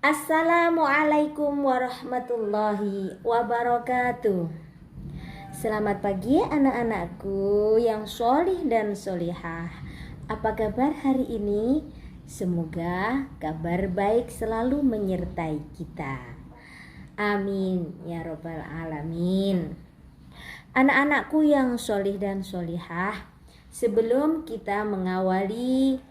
Assalamualaikum warahmatullahi wabarakatuh. Selamat pagi anak-anakku yang sholih dan sholihah. Apa kabar hari ini? Semoga kabar baik selalu menyertai kita. Amin ya robbal alamin. Anak-anakku yang sholih dan sholihah, sebelum kita mengawali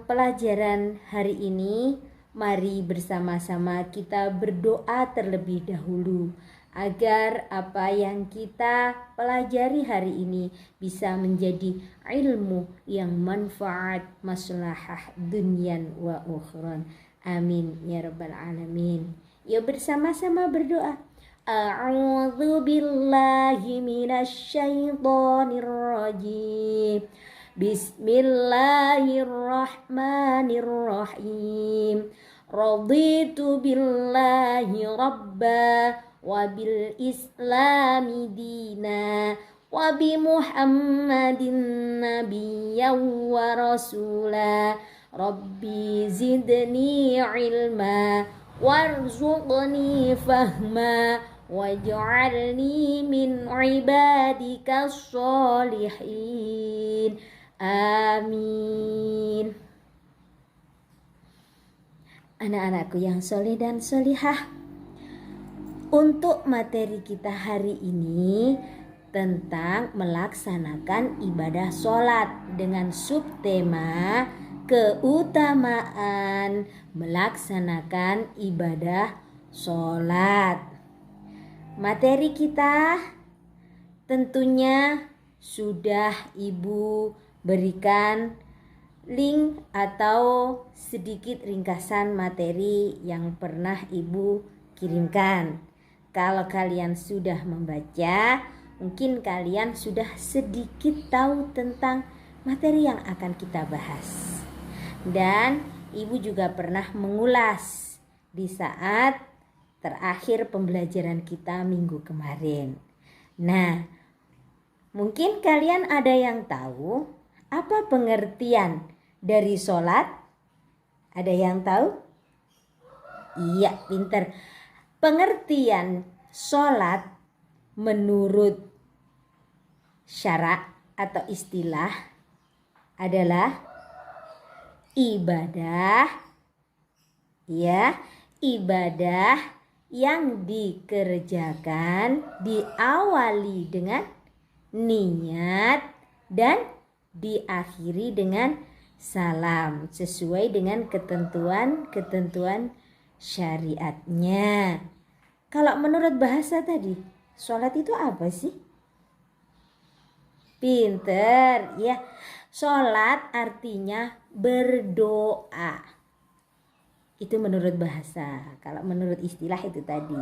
pelajaran hari ini, mari bersama-sama kita berdoa terlebih dahulu agar apa yang kita pelajari hari ini bisa menjadi ilmu yang manfaat maslahah dunyan wa ukhron. Amin ya rabbal alamin. Yuk bersama-sama berdoa. A'udzu billahi minasy syaithanir rajim. Bismillahirrahmanirrahim. Raditu billahi rabba wa bil islami dina wa bi Muhammadin nabiyyan wa rasula. Rabbi zidni ilma warzuqni fahma waj'alni min ibadikas sholihin. Amin. Anak-anakku yang soleh dan solihah, untuk materi kita hari ini tentang melaksanakan ibadah sholat dengan subtema keutamaan melaksanakan ibadah sholat. Materi kita tentunya sudah Ibu berikan link atau sedikit ringkasan materi yang pernah Ibu kirimkan. Kalau kalian sudah membaca, mungkin kalian sudah sedikit tahu tentang materi yang akan kita bahas. Dan Ibu juga pernah mengulas di saat terakhir pembelajaran kita minggu kemarin. Nah, mungkin kalian ada yang tahu apa pengertian dari sholat? Ada yang tahu? Iya, pinter. Pengertian sholat menurut syarak atau istilah adalah ibadah, ya, ibadah yang dikerjakan diawali dengan niat dan diakhiri dengan salam sesuai dengan ketentuan syariatnya. Kalau menurut bahasa tadi, sholat itu apa sih? Pinter, ya. Sholat artinya berdoa. Itu menurut bahasa. Kalau menurut istilah itu tadi,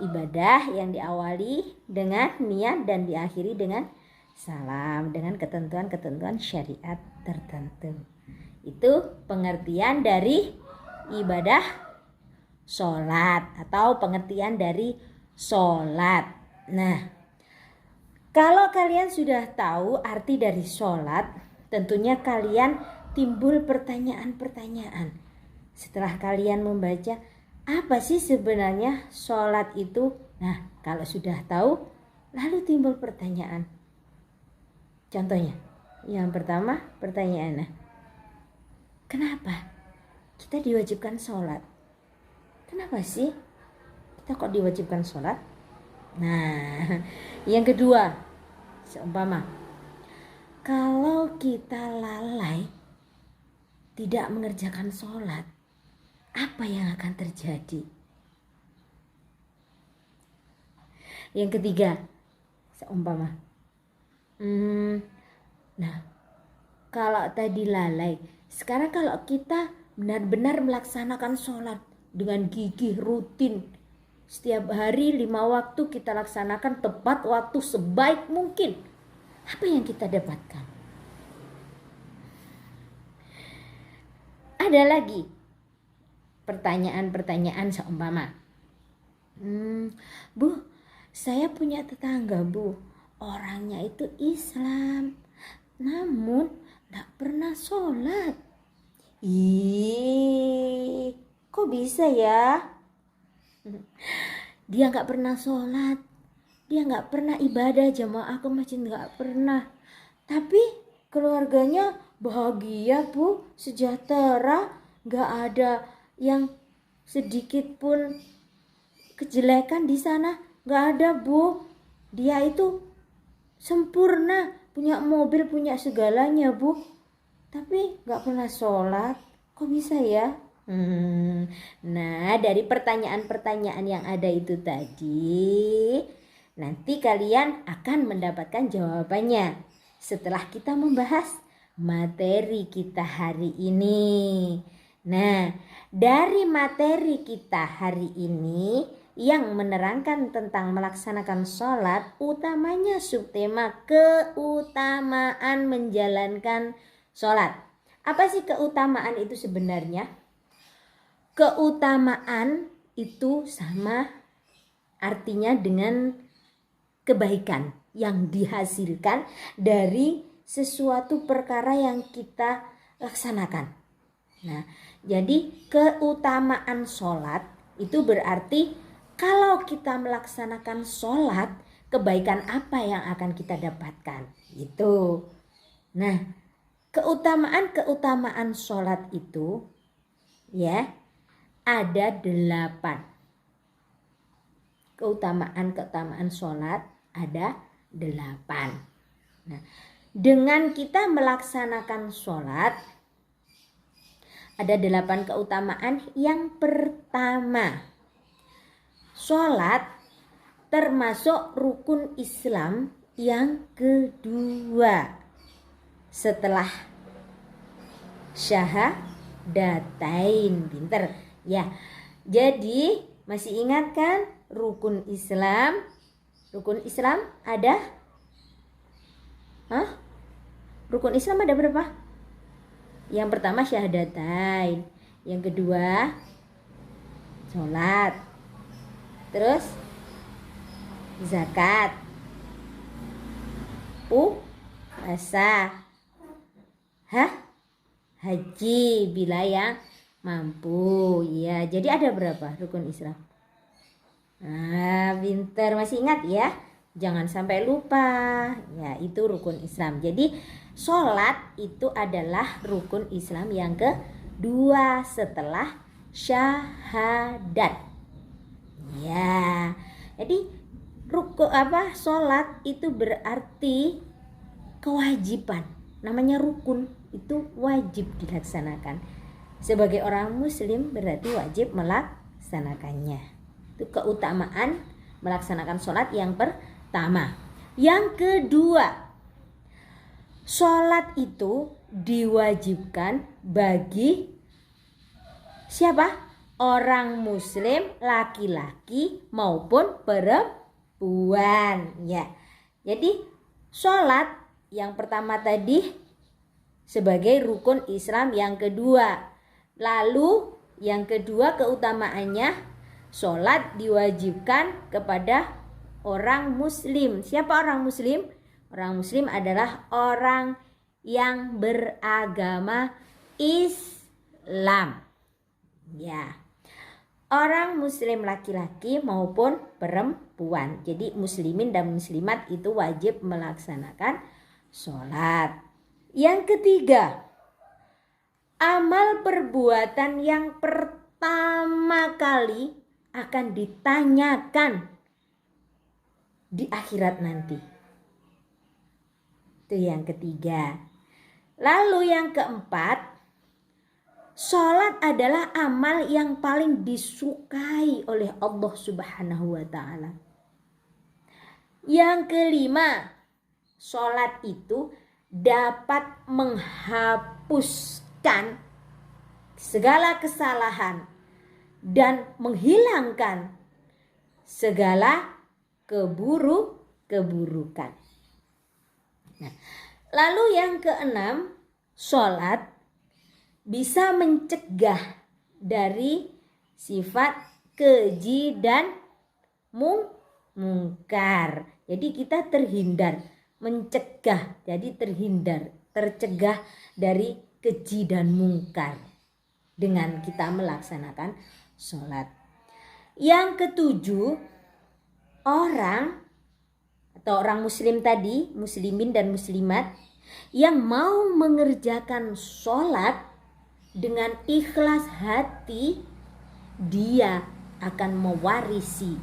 ibadah yang diawali dengan niat dan diakhiri dengan salam dengan ketentuan-ketentuan syariat tertentu. Itu pengertian dari ibadah sholat atau pengertian dari sholat. Nah, kalau kalian sudah tahu arti dari sholat, tentunya kalian timbul pertanyaan-pertanyaan. Setelah kalian membaca, apa sih sebenarnya sholat itu? Nah, kalau sudah tahu, lalu timbul pertanyaan. Contohnya, yang pertama pertanyaannya, kenapa kita diwajibkan sholat? Kenapa sih kita kok diwajibkan sholat? Nah, yang kedua, seumpama kalau kita lalai tidak mengerjakan sholat, apa yang akan terjadi? Yang ketiga, seumpama nah, kalau tadi lalai, sekarang kalau kita benar-benar melaksanakan sholat dengan gigih rutin, setiap hari 5 waktu kita laksanakan tepat waktu sebaik mungkin, apa yang kita dapatkan? Ada lagi pertanyaan-pertanyaan seumpama, Bu, saya punya tetangga, Bu, orangnya itu Islam, namun tidak pernah sholat. Ih, kok kok bisa ya? Dia nggak pernah sholat, dia nggak pernah ibadah jamaah ke masjid, nggak pernah. Tapi keluarganya bahagia bu, sejahtera, nggak ada yang sedikit pun kejelekan di sana, nggak ada bu. Dia itu sempurna, punya mobil, punya segalanya bu, tapi nggak pernah sholat. Kok bisa ya? Nah, dari pertanyaan-pertanyaan yang ada itu tadi, nanti kalian akan mendapatkan jawabannya setelah kita membahas materi kita hari ini. Nah, dari materi kita hari ini yang menerangkan tentang melaksanakan sholat, utamanya subtema keutamaan menjalankan sholat. Apa sih keutamaan itu sebenarnya? Keutamaan itu sama artinya dengan kebaikan yang dihasilkan dari sesuatu perkara yang kita laksanakan. Nah, jadi keutamaan sholat itu berarti kalau kita melaksanakan sholat, kebaikan apa yang akan kita dapatkan? Itu. Nah, keutamaan sholat itu ya ada 8. Keutamaan sholat ada 8. Nah, dengan kita melaksanakan sholat ada 8 keutamaan. Yang pertama, sholat termasuk rukun Islam yang kedua setelah syahadatain. Pinter ya. Jadi masih ingat kan rukun Islam? Rukun Islam ada? Rukun Islam ada berapa? Yang pertama syahadatain, yang kedua sholat, terus zakat, puasa, haji bila yang mampu. Ya, jadi ada berapa rukun Islam? Pinter, masih ingat ya? Jangan sampai lupa. Ya, itu rukun Islam. Jadi sholat itu adalah rukun Islam yang kedua setelah syahadat. Ya. Jadi sholat itu berarti kewajiban. Namanya rukun, itu wajib dilaksanakan. Sebagai orang muslim berarti wajib melaksanakannya. Itu keutamaan melaksanakan sholat yang pertama. Yang kedua, sholat itu diwajibkan bagi siapa? Orang muslim laki-laki maupun perempuan ya. Jadi sholat yang pertama tadi sebagai rukun Islam yang kedua. Lalu yang kedua keutamaannya, sholat diwajibkan kepada orang muslim. Siapa orang muslim? Orang muslim adalah orang yang beragama Islam. Ya. Orang muslim laki-laki maupun perempuan. Jadi muslimin dan muslimat itu wajib melaksanakan sholat. Yang ketiga, amal perbuatan yang pertama kali akan ditanyakan di akhirat nanti. Itu yang ketiga. Lalu yang keempat, sholat adalah amal yang paling disukai oleh Allah Subhanahu wa ta'ala. Yang kelima, sholat itu dapat menghapuskan segala kesalahan dan menghilangkan segala keburukan. Nah, lalu yang keenam, sholat bisa mencegah dari sifat keji dan mungkar. Jadi kita terhindar, tercegah dari keji dan mungkar. dengan kita melaksanakan sholat. Yang ketujuh, orang muslim tadi, muslimin dan muslimat yang mau mengerjakan sholat dengan ikhlas hati, dia akan mewarisi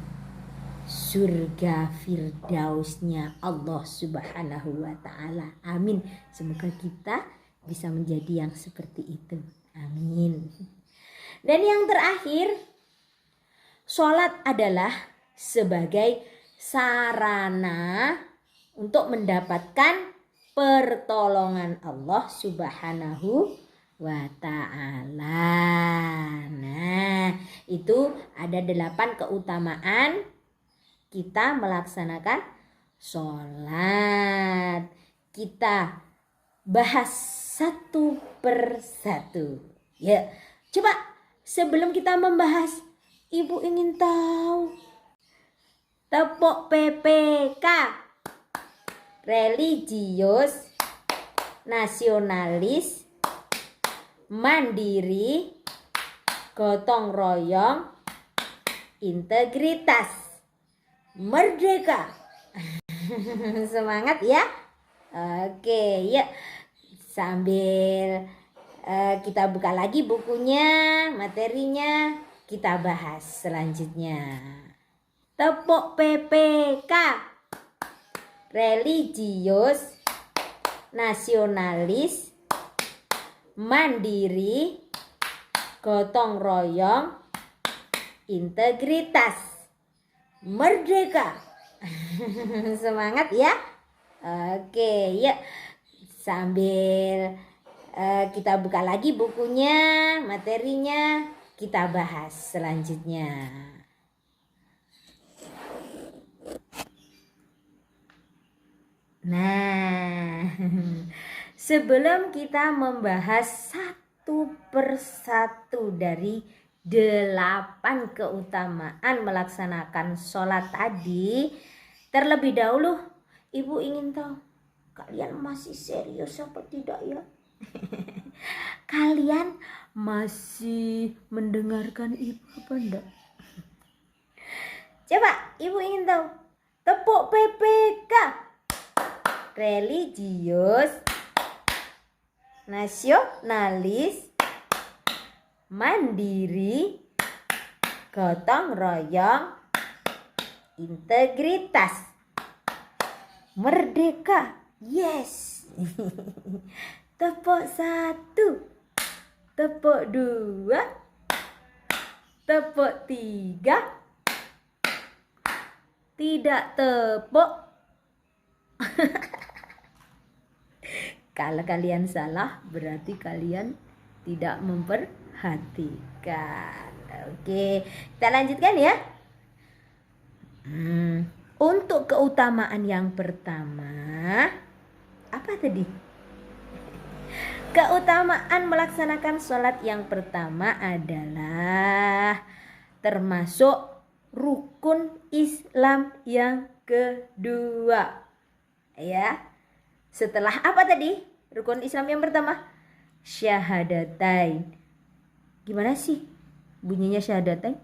surga firdausnya Allah Subhanahu wa ta'ala. Amin. Semoga kita bisa menjadi yang seperti itu. Amin. Dan yang terakhir, sholat adalah sebagai sarana untuk mendapatkan pertolongan Allah Subhanahu wa ta'ala. Nah, itu ada 8 keutamaan kita melaksanakan sholat. Kita bahas satu persatu. Ya, coba sebelum kita membahas, Ibu ingin tahu tepuk PPK, religius, nasionalis, mandiri, gotong royong, integritas, merdeka. Semangat ya. Oke, yuk sambil kita buka lagi bukunya, materinya, kita bahas selanjutnya. Tepuk PPK, religius, nasionalis, mandiri, gotong royong, integritas, merdeka. Semangat ya. Oke, yuk sambil kita buka lagi bukunya, materinya, kita bahas selanjutnya. Nah, sebelum kita membahas satu persatu dari 8 keutamaan melaksanakan sholat tadi, terlebih dahulu Ibu ingin tahu, kalian masih serius apa tidak ya? Kalian masih mendengarkan Ibu apa enggak? Coba Ibu ingin tahu, tepuk PPK, religius, nasionalis, mandiri, gotong royong, integritas, merdeka. Yes. Tepuk 1, tepuk 2, tepuk 3, tidak tepuk. Kalau kalian salah, berarti kalian tidak memperhatikan. Oke, kita lanjutkan ya. Untuk keutamaan yang pertama, apa tadi? Keutamaan melaksanakan sholat yang pertama adalah termasuk rukun Islam yang kedua. Ya. Setelah apa tadi? Rukun Islam yang pertama, syahadatain. Gimana sih bunyinya syahadatain?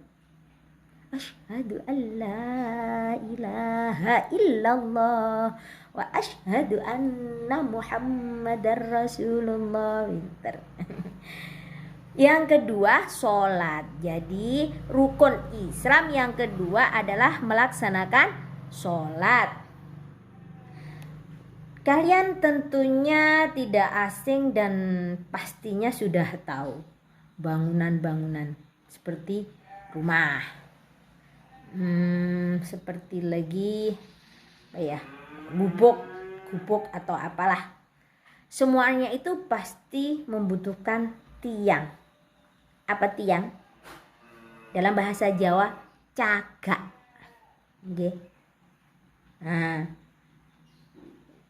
Asyhadu an la ilaha illallah wa asyhadu anna Muhammadar Rasulullah. Pinter. Yang kedua, sholat. Jadi rukun Islam yang kedua adalah melaksanakan sholat. Kalian tentunya tidak asing dan pastinya sudah tahu bangunan-bangunan seperti rumah, seperti lagi apa ya, gubuk atau apalah. Semuanya itu pasti membutuhkan tiang. Apa tiang? Dalam bahasa Jawa, cagak. Oke. Nah,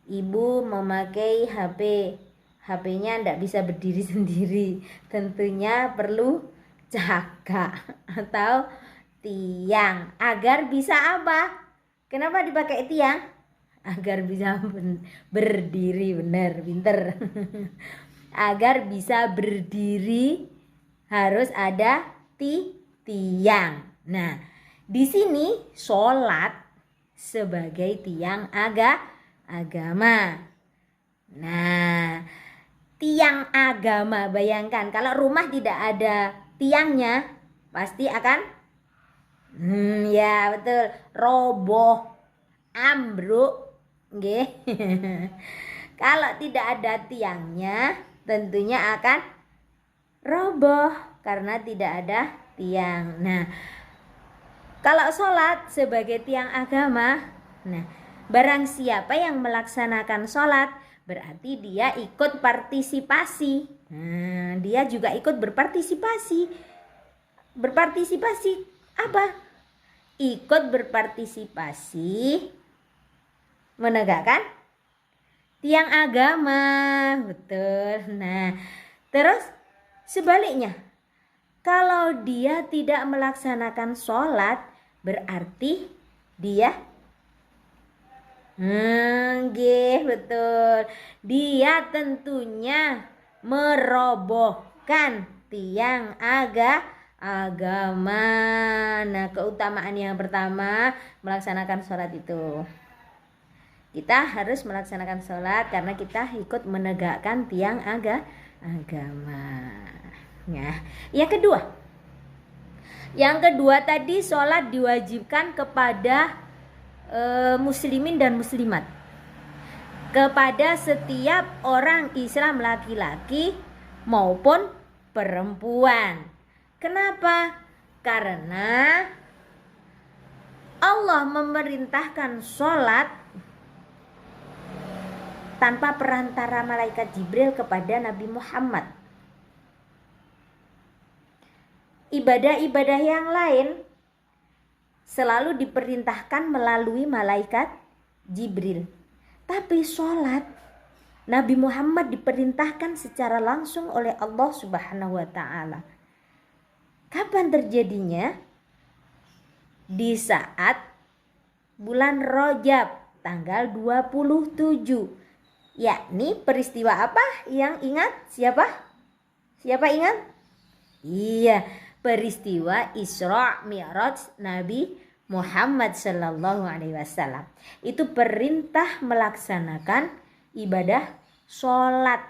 Ibu memakai HP-nya tidak bisa berdiri sendiri, tentunya perlu cagak atau tiang agar bisa apa? Kenapa dipakai tiang? Agar bisa berdiri, benar, pinter. Agar bisa berdiri harus ada tiang. Nah, di sini sholat sebagai tiang agama. Nah, tiang agama, bayangkan kalau rumah tidak ada tiangnya pasti akan ya betul, roboh, ambruk, nggih. Kalau tidak ada tiangnya tentunya akan roboh karena tidak ada tiang. Nah, kalau sholat sebagai tiang agama, nah barang siapa yang melaksanakan sholat berarti dia ikut partisipasi. Nah, dia juga ikut berpartisipasi. Berpartisipasi apa? Ikut berpartisipasi menegakkan tiang agama. Betul. Nah, terus sebaliknya, kalau dia tidak melaksanakan sholat berarti dia betul. Dia tentunya merobohkan tiang agama. Nah, keutamaan yang pertama melaksanakan sholat itu. Kita harus melaksanakan sholat karena kita ikut menegakkan tiang agama. Nah, yang kedua tadi sholat diwajibkan kepada muslimin dan muslimat, kepada setiap orang Islam laki-laki maupun perempuan. Kenapa? Karena Allah memerintahkan sholat tanpa perantara malaikat Jibril kepada Nabi Muhammad. Ibadah-ibadah yang lain selalu diperintahkan melalui malaikat Jibril. Tapi sholat Nabi Muhammad diperintahkan secara langsung oleh Allah Subhanahu wa ta'ala. Kapan terjadinya? Di saat bulan Rajab tanggal 27. Yakni peristiwa apa yang ingat? Siapa ingat? Iya, peristiwa Isra Mi'raj Nabi Muhammad sallallahu alaihi wasallam. Itu perintah melaksanakan ibadah sholat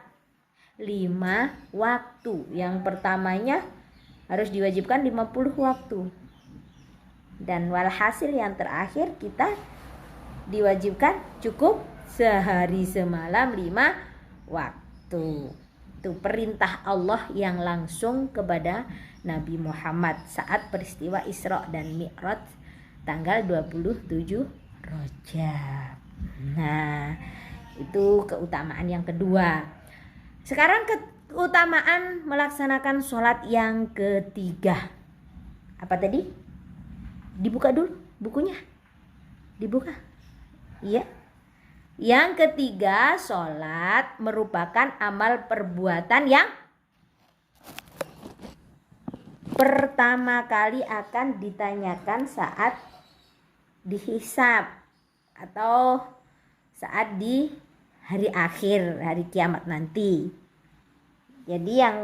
5 waktu. Yang pertamanya harus diwajibkan 50 waktu. Dan walhasil yang terakhir kita diwajibkan cukup sehari semalam 5 waktu. Itu perintah Allah yang langsung kepada Nabi Muhammad saat peristiwa Isra dan Mi'raj tanggal 27 Rajab. Nah, itu keutamaan yang kedua. Sekarang keutamaan melaksanakan sholat yang ketiga. Apa tadi? Dibuka dulu bukunya. Dibuka. Iya. Yang ketiga, sholat merupakan amal perbuatan yang pertama kali akan ditanyakan saat dihisab atau saat di hari akhir, hari kiamat nanti. Jadi yang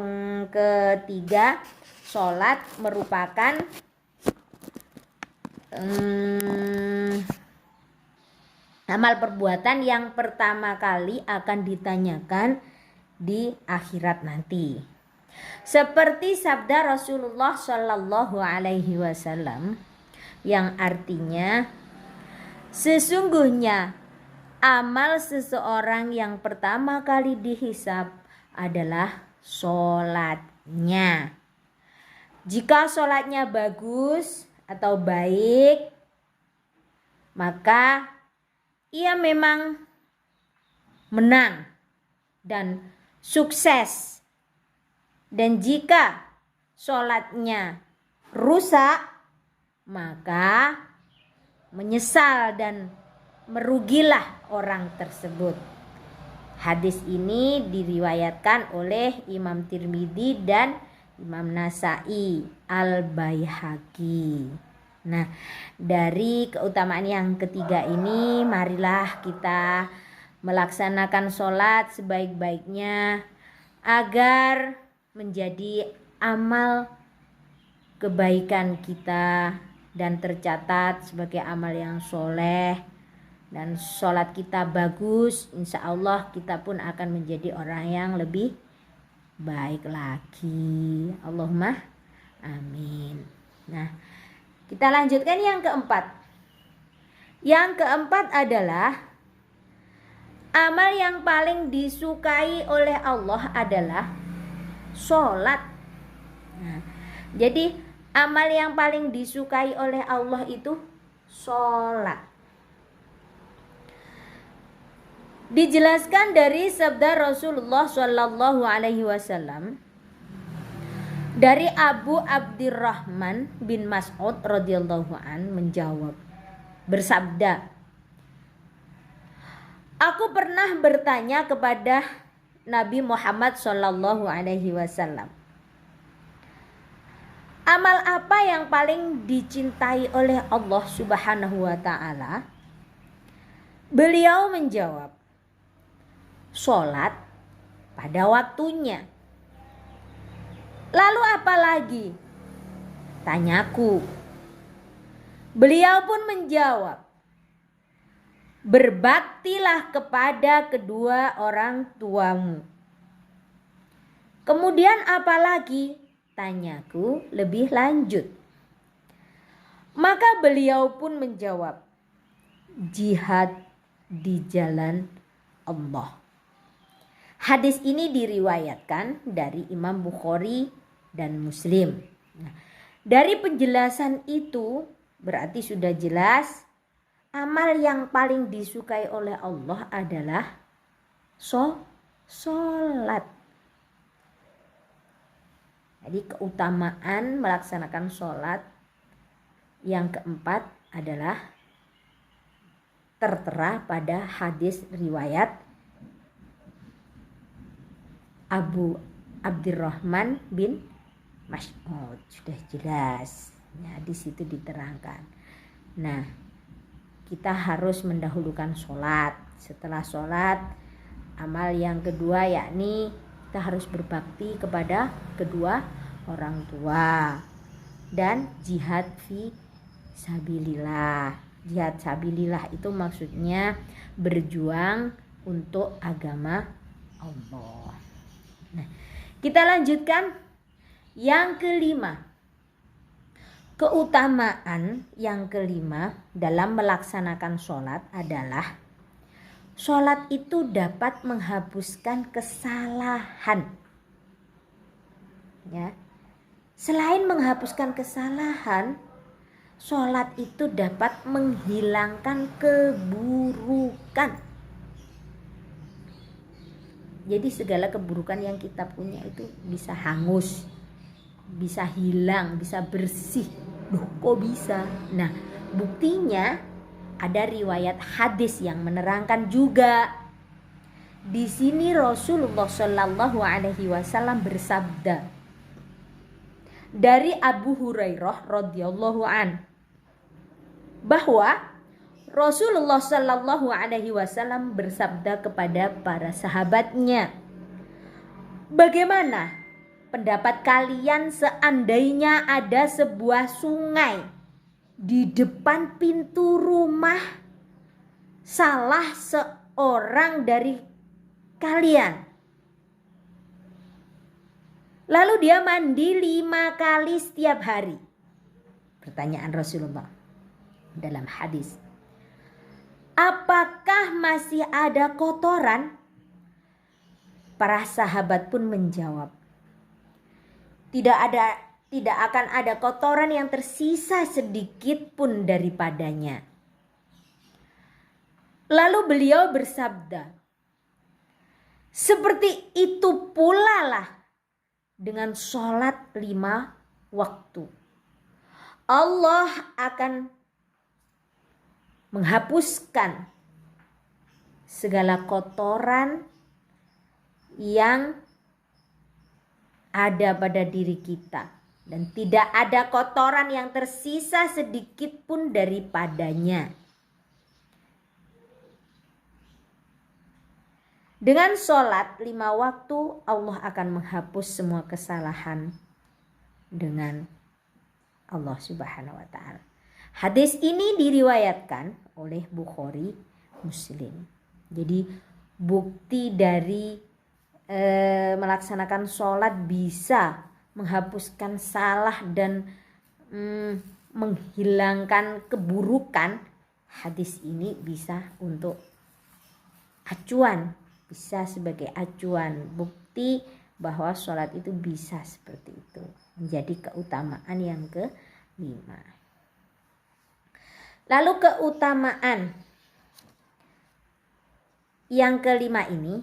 ketiga, sholat merupakan amal perbuatan yang pertama kali akan ditanyakan di akhirat nanti. Seperti sabda Rasulullah Shallallahu Alaihi Wasallam yang artinya, sesungguhnya amal seseorang yang pertama kali dihisab adalah sholatnya. Jika sholatnya bagus atau baik, maka ia memang menang dan sukses. Dan jika sholatnya rusak, maka menyesal dan merugilah orang tersebut. Hadis ini diriwayatkan oleh Imam Tirmidzi dan Imam Nasai Al-Baihaqi. Nah, dari keutamaan yang ketiga ini, marilah kita melaksanakan sholat sebaik-baiknya agar menjadi amal kebaikan kita dan tercatat sebagai amal yang soleh, dan sholat kita bagus, insya Allah kita pun akan menjadi orang yang lebih baik lagi. Allahumma amin. Nah, kita lanjutkan yang keempat. Yang keempat adalah amal yang paling disukai oleh Allah adalah sholat. Nah, jadi amal yang paling disukai oleh Allah itu sholat. Dijelaskan dari sabda Rasulullah Shallallahu Alaihi Wasallam dari Abu Abdurrahman bin Mas'ud radhiyallahu an menjawab, bersabda, aku pernah bertanya kepada Nabi Muhammad Shallallahu Alaihi Wasallam, amal apa yang paling dicintai oleh Allah Subhanahu Wa Taala? Beliau menjawab, sholat pada waktunya. Lalu apa lagi? Tanyaku. Beliau pun menjawab, berbaktilah kepada kedua orang tuamu. Kemudian apa lagi? Tanyaku lebih lanjut. Maka beliau pun menjawab, jihad di jalan Allah. Hadis ini diriwayatkan dari Imam Bukhari dan Muslim. Nah, dari penjelasan itu berarti sudah jelas amal yang paling disukai oleh Allah adalah sholat. Jadi keutamaan melaksanakan sholat yang keempat adalah tertera pada hadis riwayat Abu Abdurrahman bin Mas'ud. Sudah jelas. Nah, di situ diterangkan. Nah, kita harus mendahulukan sholat. Setelah sholat, amal yang kedua yakni kita harus berbakti kepada kedua orang tua dan jihad fi sabilillah. Jihad sabilillah itu maksudnya berjuang untuk agama Allah. Nah, kita lanjutkan yang kelima. Keutamaan yang kelima dalam melaksanakan sholat adalah sholat itu dapat menghapuskan kesalahan. Ya. Selain menghapuskan kesalahan, sholat itu dapat menghilangkan keburukan. Jadi segala keburukan yang kita punya itu bisa hangus, bisa hilang, bisa bersih. Loh, kok bisa? Nah, buktinya ada riwayat hadis yang menerangkan juga. Di sini Rasulullah Shallallahu Alaihi Wasallam bersabda dari Abu Hurairah radhiyallahu an bahwa Rasulullah Shallallahu Alaihi Wasallam bersabda kepada para sahabatnya, bagaimana pendapat kalian seandainya ada sebuah sungai di depan pintu rumah salah seorang dari kalian, lalu dia mandi 5 kali setiap hari? Pertanyaan Rasulullah dalam hadis, apakah masih ada kotoran? Para sahabat pun menjawab, tidak akan ada kotoran yang tersisa sedikit pun daripadanya. Lalu beliau bersabda, seperti itu pula lah dengan sholat 5 waktu. Allah akan menghapuskan segala kotoran yang ada pada diri kita, dan tidak ada kotoran yang tersisa sedikit pun daripadanya. Dengan sholat 5 waktu, Allah akan menghapus semua kesalahan dengan Allah Subhanahu wa taala. Hadis ini diriwayatkan oleh Bukhari, Muslim. Jadi bukti dari melaksanakan sholat bisa menghapuskan salah dan menghilangkan keburukan. Hadis ini bisa untuk acuan, bisa sebagai acuan bukti bahwa sholat itu bisa seperti itu, menjadi keutamaan yang kelima. Lalu keutamaan yang kelima ini,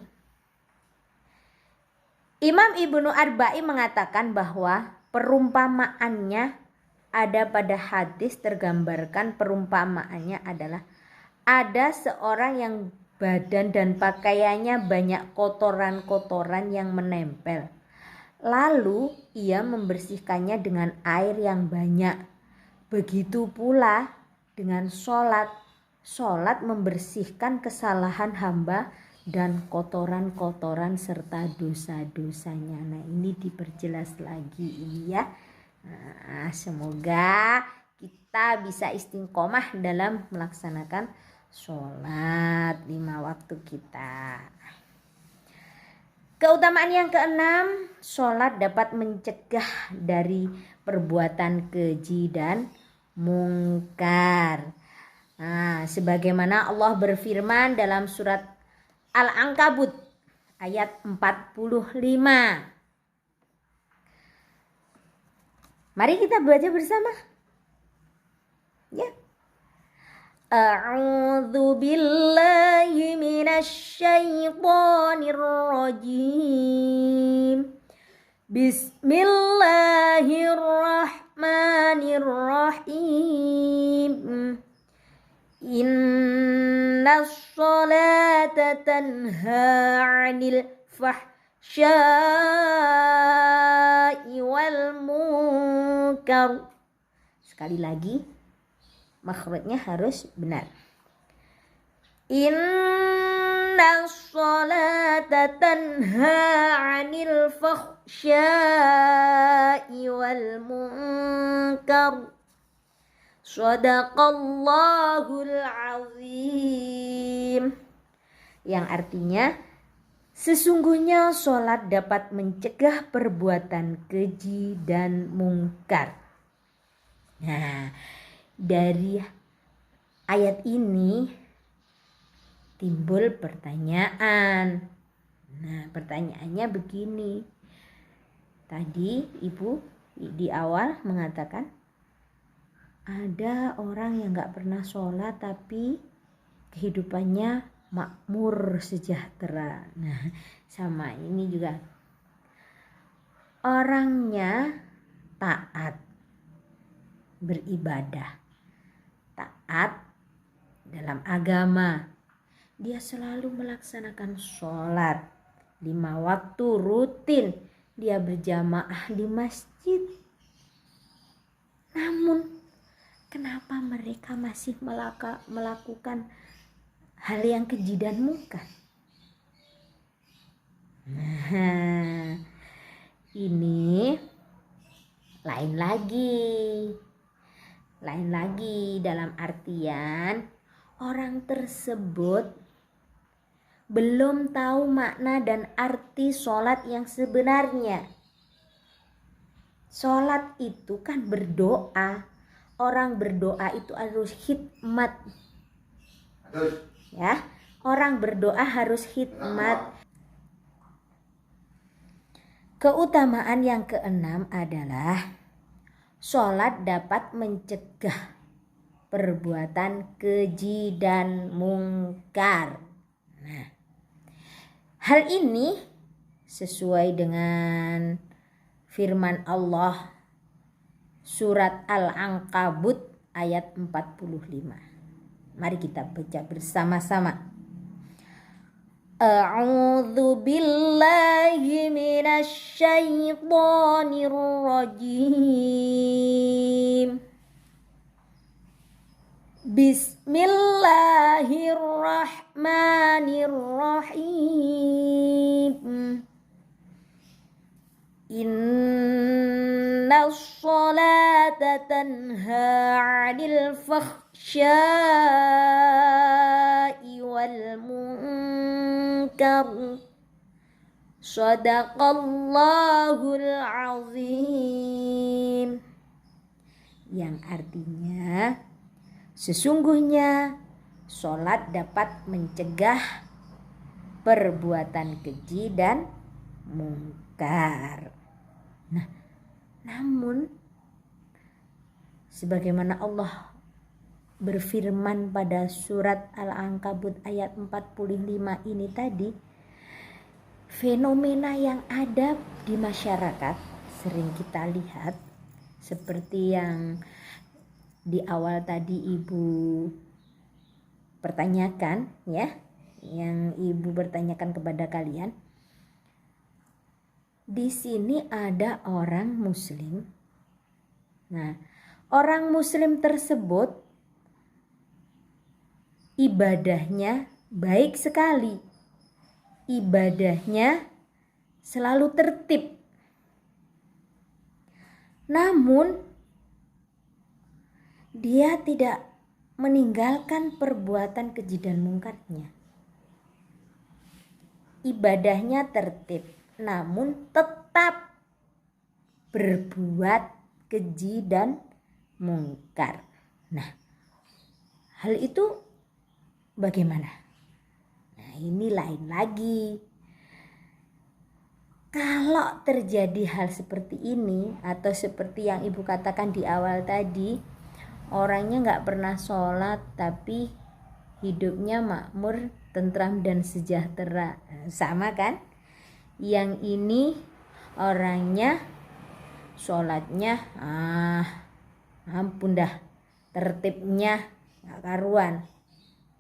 Imam Ibnu Arba'i mengatakan bahwa perumpamaannya ada pada hadis, tergambarkan perumpamaannya adalah ada seorang yang badan dan pakaiannya banyak kotoran-kotoran yang menempel. Lalu ia membersihkannya dengan air yang banyak. Begitu pula dengan sholat. Sholat membersihkan kesalahan hamba dan kotoran-kotoran serta dosa-dosanya. Nah, ini diperjelas lagi ini ya. Nah, semoga kita bisa istiqomah dalam melaksanakan sholat 5 waktu kita. Keutamaan yang keenam, sholat dapat mencegah dari perbuatan keji dan mungkar. Nah, sebagaimana Allah berfirman dalam surat Al-Ankabut ayat 45. Mari kita baca bersama. Ya. A'udzu billahi minasy syaithanir rajim. Bismillahirrahmanirrahim. Innas sholata tanha 'anil fahsya'i wal munkar. Sekali lagi, makhrajnya harus benar. Innas sholata tanha 'anil fahsya'i wal munkar. Shadaqallahul azim. Yang artinya, sesungguhnya sholat dapat mencegah perbuatan keji dan mungkar. Nah, dari ayat ini timbul pertanyaan. Nah, pertanyaannya begini. Tadi Ibu di awal mengatakan ada orang yang gak pernah sholat tapi kehidupannya makmur sejahtera. Nah, sama ini juga. Orangnya taat beribadah, taat dalam agama. Dia selalu melaksanakan sholat 5 waktu rutin. Dia berjamaah di masjid. Namun kenapa mereka masih melakukan hal yang keji dan mungkar? Nah, ini lain lagi dalam artian orang tersebut belum tahu makna dan arti sholat yang sebenarnya. Sholat itu kan berdoa. Orang berdoa itu harus hikmat. Ya, orang berdoa harus hikmat. Keutamaan yang keenam adalah sholat dapat mencegah perbuatan keji dan mungkar. Nah, hal ini sesuai dengan firman Allah surat Al-Ankabut ayat 45. Mari kita baca bersama-sama. A'udzu billahi minasy syaithanir rajim. Bismillahirrahmanirrahim. Inna as-salata tanha 'anil fakhsya'i wal munkar. Shadaqallahul azim. Yang artinya sesungguhnya sholat dapat mencegah perbuatan keji dan mungkar. Nah, namun sebagaimana Allah berfirman pada surat Al-Ankabut ayat 45 ini tadi, fenomena yang ada di masyarakat sering kita lihat seperti yang di awal tadi Ibu pertanyakan ya, yang Ibu bertanyakan kepada kalian. Di sini ada orang muslim. Nah, orang muslim tersebut ibadahnya baik sekali. Ibadahnya selalu tertib. Namun dia tidak meninggalkan perbuatan keji dan mungkarnya. Ibadahnya tertib, namun tetap berbuat keji dan mungkar. Nah, hal itu bagaimana? Nah, ini lain lagi. Kalau terjadi hal seperti ini atau seperti yang Ibu katakan di awal tadi, orangnya gak pernah sholat tapi hidupnya makmur, tentram dan sejahtera. Sama kan? Yang ini orangnya sholatnya ampun dah, tertibnya gak karuan,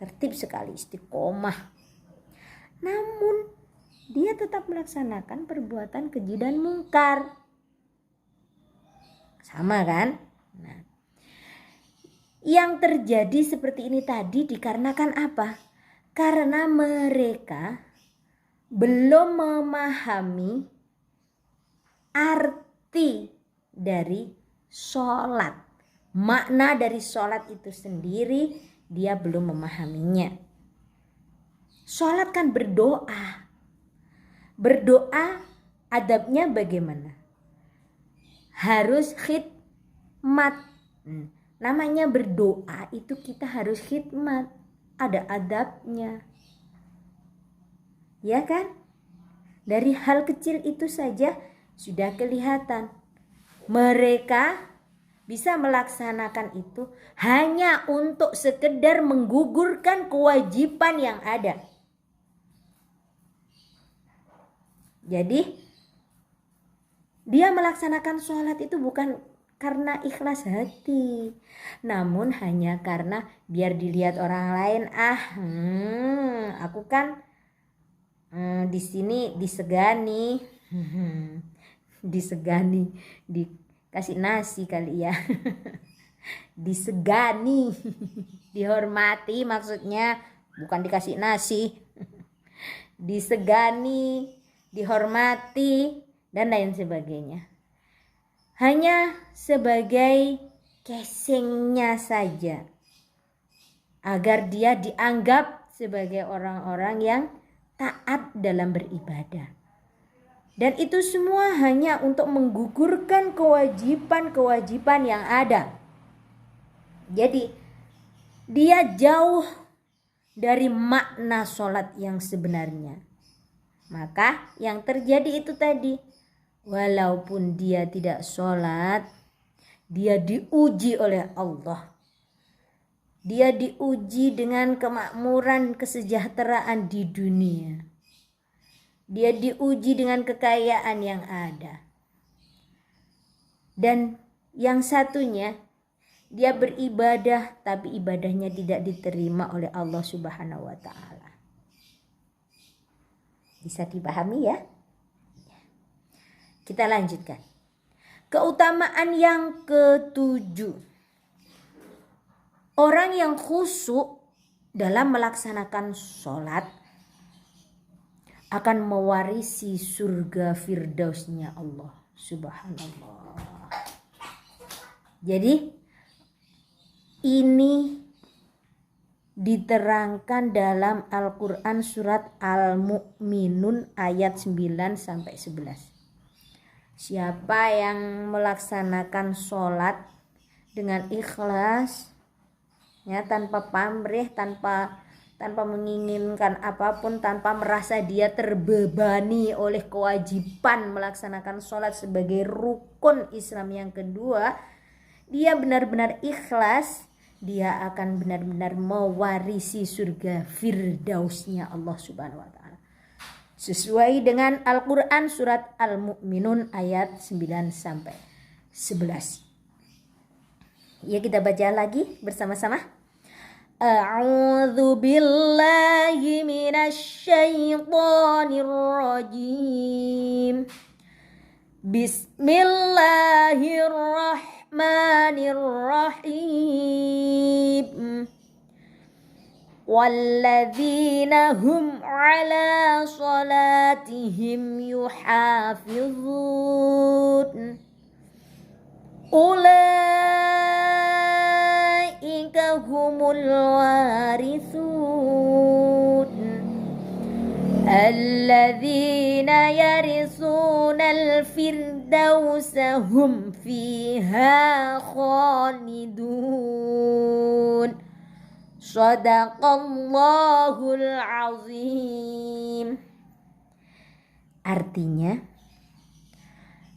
tertib sekali, istiqomah. Namun dia tetap melaksanakan perbuatan keji dan mungkar. Sama kan? Nah, yang terjadi seperti ini tadi dikarenakan apa? Karena mereka belum memahami arti dari sholat. Makna dari sholat itu sendiri dia belum memahaminya. Sholat kan berdoa. Berdoa adabnya bagaimana? Harus khidmat. Namanya berdoa itu kita harus khidmat. Ada adabnya. Ya kan? Dari hal kecil itu saja sudah kelihatan. Mereka bisa melaksanakan itu hanya untuk sekedar menggugurkan kewajiban yang ada. Jadi dia melaksanakan sholat itu bukan karena ikhlas hati, namun hanya karena biar dilihat orang lain. Aku kan di sini disegani, disegani, dikasih nasi kali ya, disegani, dihormati maksudnya, bukan dikasih nasi, disegani, dihormati dan lain sebagainya. Hanya sebagai casingnya saja, agar dia dianggap sebagai orang-orang yang taat dalam beribadah. Dan itu semua hanya untuk menggugurkan kewajiban-kewajiban yang ada. Jadi dia jauh dari makna sholat yang sebenarnya. Maka yang terjadi itu tadi, walaupun dia tidak sholat, dia diuji oleh Allah. Dia diuji dengan kemakmuran, kesejahteraan di dunia. Dia diuji dengan kekayaan yang ada. Dan yang satunya, dia beribadah tapi ibadahnya tidak diterima oleh Allah Subhanahu wa ta'ala. Bisa dipahami ya? Kita lanjutkan. Keutamaan yang ke-7. Orang yang khusyuk dalam melaksanakan sholat akan mewarisi surga firdausnya Allah Subhanallah. Jadi ini diterangkan dalam Al-Quran surat Al-Mu'minun ayat 9 sampai 11. Siapa yang melaksanakan sholat dengan ikhlas, ya, tanpa pamrih, tanpa menginginkan apapun, tanpa merasa dia terbebani oleh kewajiban melaksanakan sholat sebagai rukun Islam yang kedua, dia benar-benar ikhlas, dia akan benar-benar mewarisi surga firdausnya Allah Subhanahu wa ta'ala. Sesuai dengan Al-Quran surat Al-Mu'minun ayat 9 sampai 11. Ya, kita baca lagi bersama-sama. A'udzu billahi minasy syaithanir rajim. Bismillahirrahmanirrahim. Walladzina hum ala salatihim yuhafizun. Ulaika humul warithun alladzina yarisuna al-firdausa hum fiha khalidun. Shadaqallahul azim. Artinya,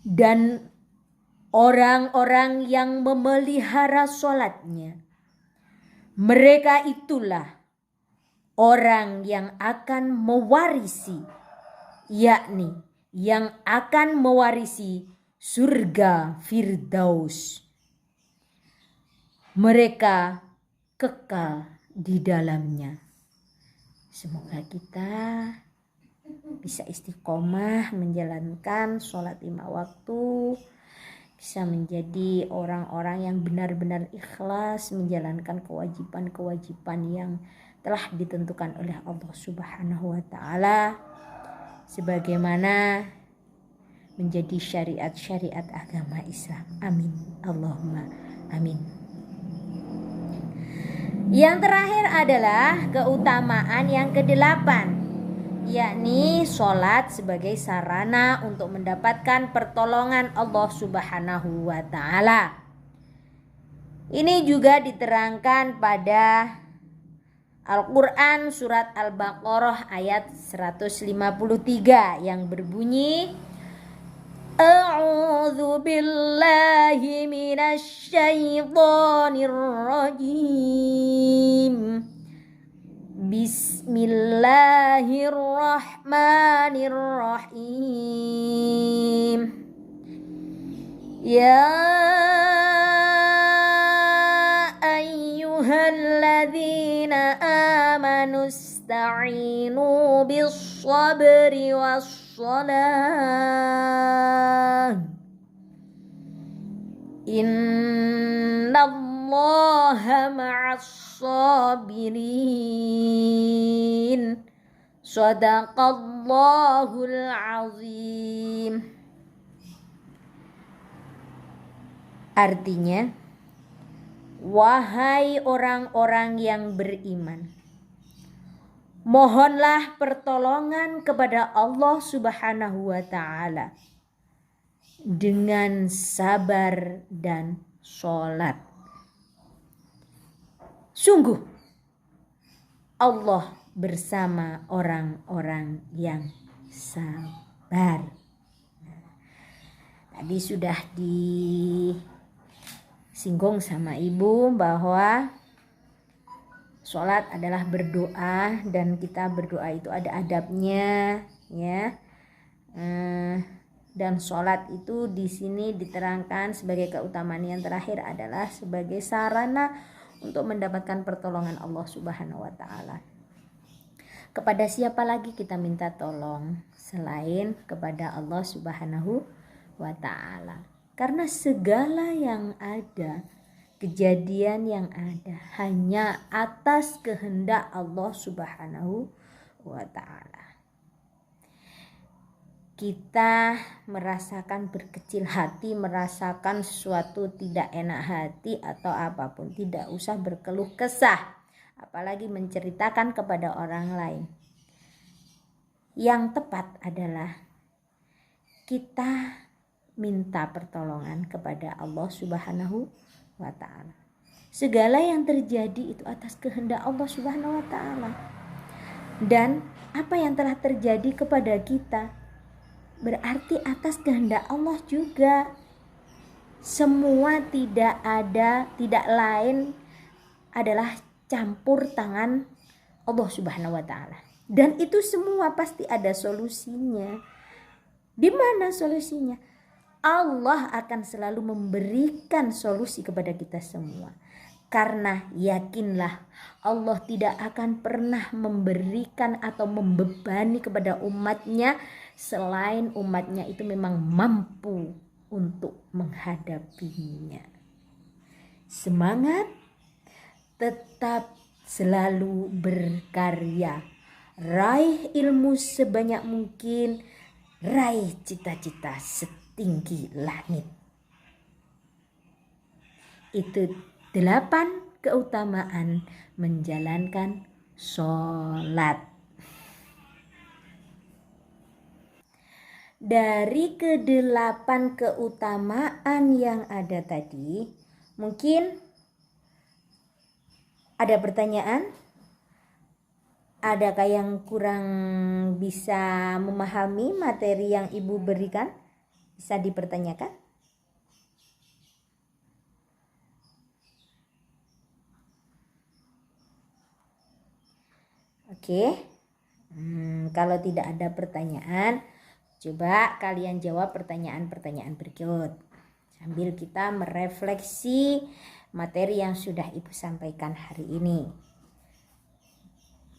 dan orang-orang yang memelihara sholatnya, mereka itulah orang yang akan mewarisi, yakni yang akan mewarisi surga Firdaus. Mereka kekal di dalamnya. Semoga kita bisa istiqomah menjalankan sholat 5 waktu, bisa menjadi orang-orang yang benar-benar ikhlas menjalankan kewajiban-kewajiban yang telah ditentukan oleh Allah Subhanahu wa ta'ala, sebagaimana menjadi syariat-syariat agama Islam. Amin. Allahumma amin. Yang terakhir adalah keutamaan yang ke-8, yakni sholat sebagai sarana untuk mendapatkan pertolongan Allah Subhanahu wa ta'ala. Ini juga diterangkan pada Al-Quran surat Al-Baqarah ayat 153 yang berbunyi, A'udzu billahi minasy syaithanir rajim. Bismillahirrahmanirrahim. Ya ayyuhalladzina amanu ista'inu bis-sabri was-salah. Innallaha ma'as-sabirin. Shadaqallahul azim. Artinya, wahai orang-orang yang beriman, mohonlah pertolongan kepada Allah Subhanahu wa ta'ala dengan sabar dan sholat. Sungguh Allah bersama orang-orang yang sabar. Tadi sudah disinggung sama ibu bahwa sholat adalah berdoa, dan kita berdoa itu ada adabnya, ya. Dan sholat itu di sini diterangkan sebagai keutamaan yang terakhir adalah sebagai sarana untuk mendapatkan pertolongan Allah Subhanahu wa ta'ala. Kepada siapa lagi kita minta tolong selain kepada Allah Subhanahu wa ta'ala? Karena segala yang ada, kejadian yang ada hanya atas kehendak Allah Subhanahu wa ta'ala. kita merasakan berkecil hati, merasakan sesuatu tidak enak hati atau apapun, tidak usah berkeluh kesah, apalagi menceritakan kepada orang lain. Yang tepat adalah kita minta pertolongan kepada Allah Subhanahu wa ta'ala. Segala yang terjadi itu atas kehendak Allah Subhanahu wa ta'ala. Dan apa yang telah terjadi kepada kita berarti atas kehendak Allah juga. Semua tidak lain adalah campur tangan Allah Subhanahu wa ta'ala. Dan itu semua pasti ada solusinya. Di mana solusinya? Allah akan selalu memberikan solusi kepada kita semua. Karena yakinlah, Allah tidak akan pernah memberikan atau membebani kepada umatnya selain umatnya itu memang mampu untuk menghadapinya. Semangat, tetap selalu berkarya, raih ilmu sebanyak mungkin, raih cita-cita setinggi langit. Itu 8 keutamaan menjalankan sholat. Dari ke-8 keutamaan yang ada tadi, mungkin ada pertanyaan? Adakah yang kurang bisa memahami materi yang Ibu berikan? Bisa dipertanyakan? Oke. Kalau tidak ada pertanyaan, coba kalian jawab pertanyaan-pertanyaan berikut sambil kita merefleksi materi yang sudah Ibu sampaikan hari ini.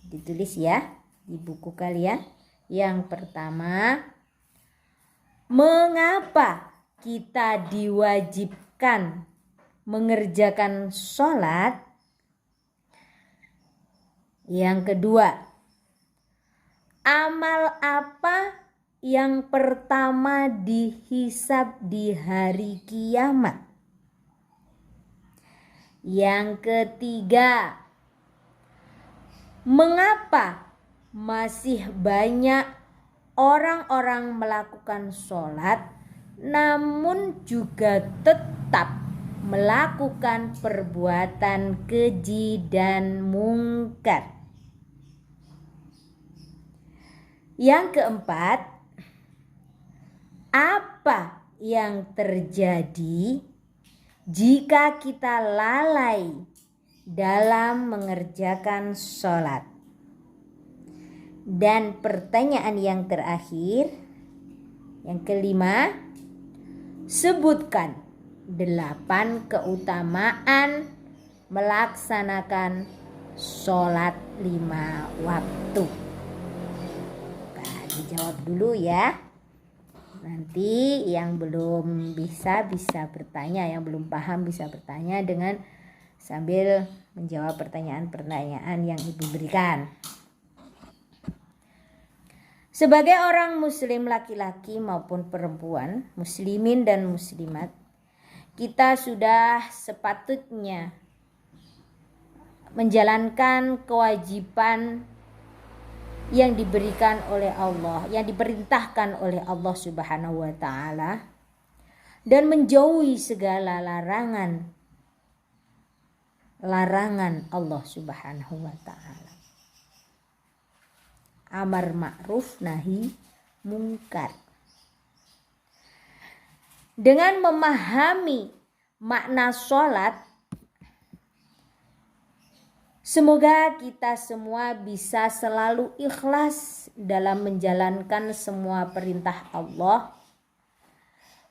Ditulis ya di buku kalian. Yang pertama, mengapa kita diwajibkan mengerjakan sholat? Yang kedua, amal apa yang pertama dihisab di hari kiamat? Yang ketiga, mengapa masih banyak orang-orang melakukan sholat namun juga tetap melakukan perbuatan keji dan mungkar? Yang keempat, apa yang terjadi jika kita lalai dalam mengerjakan sholat? Dan pertanyaan yang terakhir, yang kelima, sebutkan 8 keutamaan melaksanakan sholat 5 waktu. Nah, dijawab dulu ya. Nanti yang belum bisa bertanya, yang belum paham bisa bertanya dengan sambil menjawab pertanyaan-pertanyaan yang Ibu berikan. Sebagai orang muslim laki-laki maupun perempuan, muslimin dan muslimat, kita sudah sepatutnya menjalankan kewajiban yang diberikan oleh Allah, yang diperintahkan oleh Allah Subhanahu wa ta'ala, dan menjauhi segala larangan Allah Subhanahu wa ta'ala. Amar ma'ruf nahi mungkar. Dengan memahami makna sholat, semoga kita semua bisa selalu ikhlas dalam menjalankan semua perintah Allah.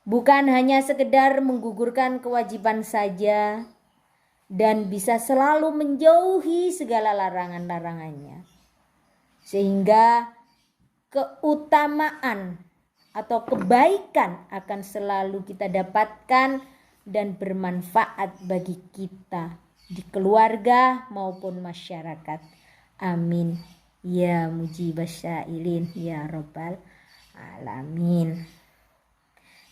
Bukan hanya sekedar menggugurkan kewajiban saja, dan bisa selalu menjauhi segala larangan-larangannya. Sehingga keutamaan atau kebaikan akan selalu kita dapatkan dan bermanfaat bagi kita di keluarga maupun masyarakat. Amin ya mujibas syailin ya rabbal alamin.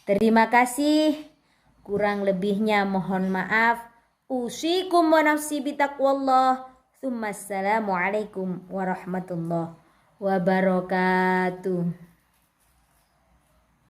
Terima kasih. Kurang lebihnya mohon maaf. Usikum wa nafsi bitaqwallah. Assalamualaikum warahmatullahi wabarakatuh.